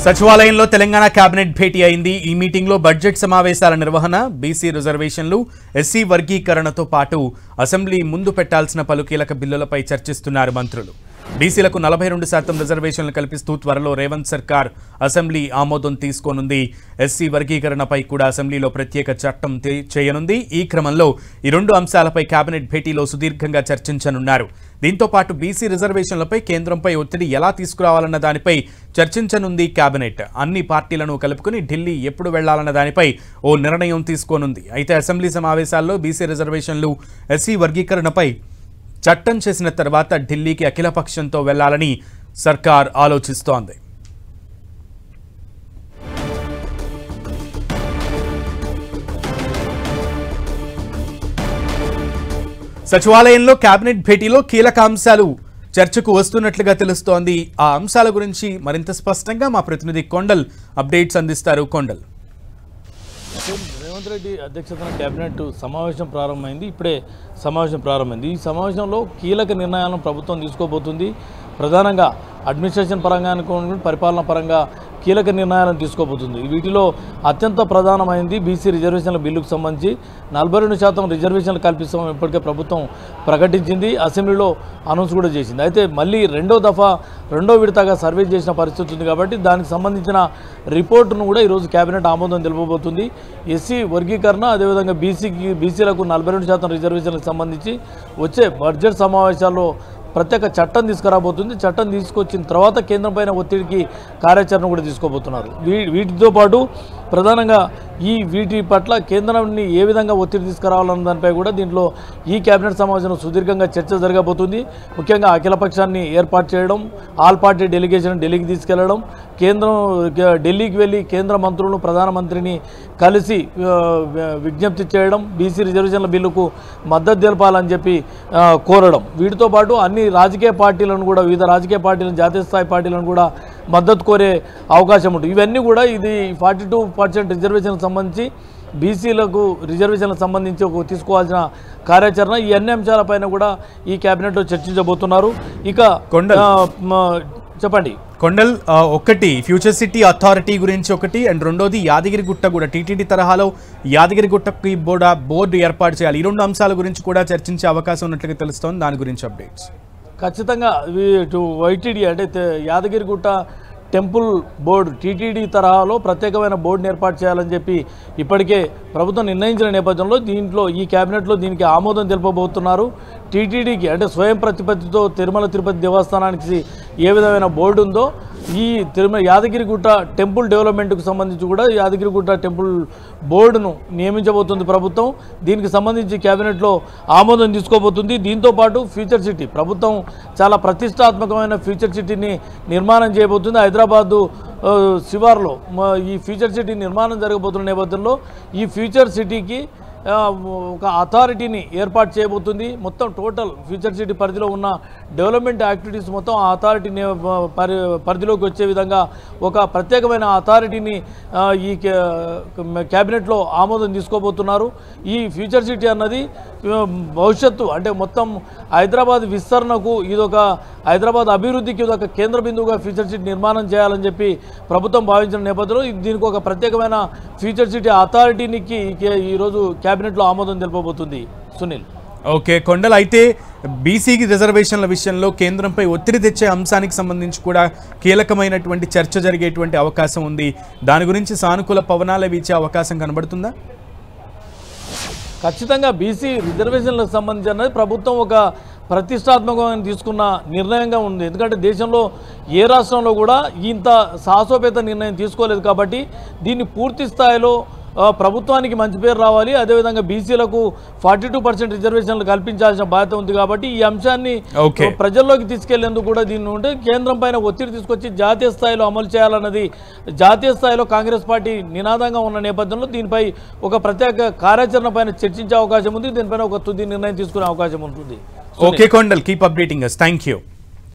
సచివాలయంలో తెలంగాణ కేబినెట్ భేటీ అయింది. ఈ మీటింగ్ లో బడ్జెట్ సమావేశాల నిర్వహణ, బీసీ రిజర్వేషన్లు, ఎస్సీ వర్గీకరణతో పాటు అసెంబ్లీ ముందు పెట్టాల్సిన పలు కీలక బిల్లులపై చర్చిస్తున్నారు మంత్రులు. బీసీలకు 42% రిజర్వేషన్లు కల్పిస్తూ త్వరలో రేవంత్ సర్కార్ అసెంబ్లీ ఆమోదం తీసుకోనుంది. ఎస్సీ వర్గీకరణపై కూడా అసెంబ్లీలో ప్రత్యేక చట్టం చేయనుంది. ఈ క్రమంలో ఈ రెండు అంశాలపై కేబినెట్ భేటీలో సుదీర్ఘంగా చర్చించనున్నారు. దీంతో పాటు బీసీ రిజర్వేషన్లపై కేంద్రంపై ఒత్తిడి ఎలా తీసుకురావాలన్న దానిపై చర్చించనుంది కేబినెట్. అన్ని పార్టీలను కలుపుకుని ఢిల్లీ ఎప్పుడు వెళ్లాలన్న దానిపై ఓ నిర్ణయం తీసుకోనుంది. అయితే అసెంబ్లీ సమావేశాల్లో బీసీ రిజర్వేషన్లు, ఎస్సీ వర్గీకరణపై చట్టం చేసిన తర్వాత ఢిల్లీకి అఖిలపక్షంతో వెళ్లాలని సర్కార్ ఆలోచిస్తోంది. సచివాలయంలో కేబినెట్ భేటీలో కీలక అంశాలు చర్చకు వస్తున్నట్లుగా తెలుస్తోంది. ఆ అంశాల గురించి మరింత స్పష్టంగా మా ప్రతినిధి కొండల్ అప్డేట్స్ అందిస్తారు. కొండల్, రేవంత్ రెడ్డి అధ్యక్షతన కేబినెట్ సమావేశం ప్రారంభమైంది. ఇప్పుడే సమావేశం ప్రారంభమైంది. ఈ సమావేశంలో కీలక నిర్ణయాలను ప్రభుత్వం తీసుకోబోతుంది. ప్రధానంగా అడ్మినిస్ట్రేషన్ పరంగా అనుకోండి, పరిపాలన పరంగా కీలక నిర్ణయాలను తీసుకోబోతుంది. వీటిలో అత్యంత ప్రధానమైంది బీసీ రిజర్వేషన్ల బిల్లుకు సంబంధించి 42% రిజర్వేషన్లు కల్పిస్తామని ఇప్పటికే ప్రభుత్వం ప్రకటించింది. అసెంబ్లీలో అనౌన్స్ కూడా చేసింది. అయితే మళ్ళీ రెండో విడతగా సర్వే చేసిన పరిస్థితి ఉంది కాబట్టి దానికి సంబంధించిన రిపోర్టును కూడా ఈరోజు కేబినెట్ ఆమోదం తెలుపబోతుంది. ఎస్సీ వర్గీకరణ, అదేవిధంగా బీసీలకు 42% రిజర్వేషన్లకు సంబంధించి వచ్చే బడ్జెట్ సమావేశాల్లో ప్రత్యేక చట్టం తీసుకురాబోతుంది. చట్టం తీసుకొచ్చిన తర్వాత కేంద్రం పైన ఒత్తిడికి కార్యాచరణ కూడా తీసుకోబోతున్నారు. వీటితో పాటు ప్రధానంగా వీటి పట్ల కేంద్రాన్ని ఏ విధంగా ఒత్తిడి తీసుకురావాలన్న దానిపై కూడా దీంట్లో ఈ కేబినెట్ సమావేశంలో సుదీర్ఘంగా చర్చ జరగబోతుంది. ముఖ్యంగా అఖిలపక్షాన్ని ఏర్పాటు చేయడం, ఆల్ పార్టీ డెలిగేషన్ ఢిల్లీకి తీసుకెళ్లడం, ఢిల్లీకి వెళ్ళి కేంద్ర మంత్రులను, ప్రధానమంత్రిని కలిసి విజ్ఞప్తి చేయడం, బీసీ రిజర్వేషన్ల బిల్లుకు మద్దతు తెలపాలని చెప్పి కోరడం. వీటితో పాటు అన్ని రాజకీయ పార్టీలను కూడా, వివిధ రాజకీయ పార్టీలను, జాతీయ స్థాయి పార్టీలను కూడా మద్దతు కోరే అవకాశం ఉంటుంది. ఇవన్నీ కూడా ఇది 42% రిజర్వేషన్లకు సంబంధించి, బీసీలకు రిజర్వేషన్లకు సంబంధించి తీసుకోవాల్సిన కార్యాచరణ, ఈ అన్ని అంశాలపైన కూడా ఈ కేబినెట్లో చర్చించబోతున్నారు. ఇక చెప్పండి కొండల్, ఒకటి ఫ్యూచర్ సిటీ అథారిటీ గురించి ఒకటి, అండ్ రెండోది యాదగిరిగుట్ట కూడా టీటీడీ తరహాలో యాదగిరిగుట్టకి బోర్డు ఏర్పాటు చేయాలి. ఈ రెండు అంశాల గురించి కూడా చర్చించే అవకాశం ఉన్నట్లుగా తెలుస్తోంది. దాని గురించి అప్డేట్స్. ఖచ్చితంగా వైటీడీ అంటే యాదగిరిగుట్ట టెంపుల్ బోర్డు టీటీడీ తరహాలో ప్రత్యేకమైన బోర్డుని ఏర్పాటు చేయాలని చెప్పి ఇప్పటికే ప్రభుత్వం నిర్ణయించిన నేపథ్యంలో ఈ కేబినెట్లో దీనికి ఆమోదం తెలుపబోతున్నారు. టీటీడీకి అంటే స్వయం ప్రతిపత్తితో తిరుమల తిరుపతి దేవస్థానానికి ఏ విధమైన బోర్డు ఉందో, ఈ యాదగిరిగుట్ట టెంపుల్ డెవలప్మెంట్కు సంబంధించి కూడా యాదగిరిగుట్ట టెంపుల్ బోర్డును నియమించబోతుంది ప్రభుత్వం. దీనికి సంబంధించి కేబినెట్లో ఆమోదం తీసుకోబోతుంది. దీంతోపాటు ఫ్యూచర్ సిటీ, ప్రభుత్వం చాలా ప్రతిష్టాత్మకమైన ఫ్యూచర్ సిటీని నిర్మాణం చేయబోతుంది. హైదరాబాదు శివార్లో ఈ ఫ్యూచర్ సిటీ నిర్మాణం జరగబోతున్న నేపథ్యంలో ఈ ఫ్యూచర్ సిటీకి ఒక అథారిటీని ఏర్పాటు చేయబోతుంది. మొత్తం టోటల్ ఫ్యూచర్ సిటీ పరిధిలో ఉన్న డెవలప్మెంట్ యాక్టివిటీస్ మొత్తం ఆ అథారిటీ పరిధిలోకి వచ్చే విధంగా ఒక ప్రత్యేకమైన అథారిటీని ఈ కేబినెట్లో ఆమోదం తీసుకోబోతున్నారు. ఈ ఫ్యూచర్ సిటీ అన్నది భవిష్యత్తు అంటే మొత్తం హైదరాబాద్ విస్తరణకు ఇదొక, హైదరాబాద్ అభివృద్ధికి ఇదొక కేంద్ర బిందువుగా ఫ్యూచర్ సిటీ నిర్మాణం చేయాలని చెప్పి ప్రభుత్వం భావించిన నేపథ్యంలో దీనికి ఒక ప్రత్యేకమైన ఫ్యూచర్ సిటీ అథారిటీకి ఈరోజు కేబినెట్లో ఆమోదం తెలుపబోతుంది. సునీల్. ఓకే కొండల్, అయితే బీసీకి రిజర్వేషన్ల విషయంలో కేంద్రంపై ఒత్తిడి తెచ్చే అంశానికి సంబంధించి కూడా కీలకమైనటువంటి చర్చ జరిగేటువంటి అవకాశం ఉంది. దాని గురించి సానుకూల పవనాలు వీచే అవకాశం కనబడుతుందా? ఖచ్చితంగా బీసీ రిజర్వేషన్లకు సంబంధించి అన్నది ప్రభుత్వం ఒక ప్రతిష్టాత్మకమైన తీసుకున్న నిర్ణయంగా ఉంది. ఎందుకంటే దేశంలో ఏ రాష్ట్రంలో కూడా ఇంత సాహసోపేత నిర్ణయం తీసుకోలేదు కాబట్టి దీన్ని పూర్తి స్థాయిలో ప్రభుత్వానికి మంచి పేరు రావాలి, అదేవిధంగా బీసీలకు 42% రిజర్వేషన్లు కల్పించాల్సిన బాధ్యత ఉంది కాబట్టి ఈ అంశాన్ని ప్రజల్లోకి తీసుకెళ్లేందుకు కూడా దీన్ని ఉంటే కేంద్రం పైన ఒత్తిడి తీసుకొచ్చి జాతీయ స్థాయిలో అమలు చేయాలన్నది జాతీయ స్థాయిలో కాంగ్రెస్ పార్టీ నినాదంగా ఉన్న నేపథ్యంలో దీనిపై ఒక ప్రత్యేక కార్యాచరణ పైన చర్చించే అవకాశం ఉంది. దీనిపైన ఒక తుది నిర్ణయం తీసుకునే అవకాశం ఉంటుంది. Okay Kondal, keep updating us. Thank you.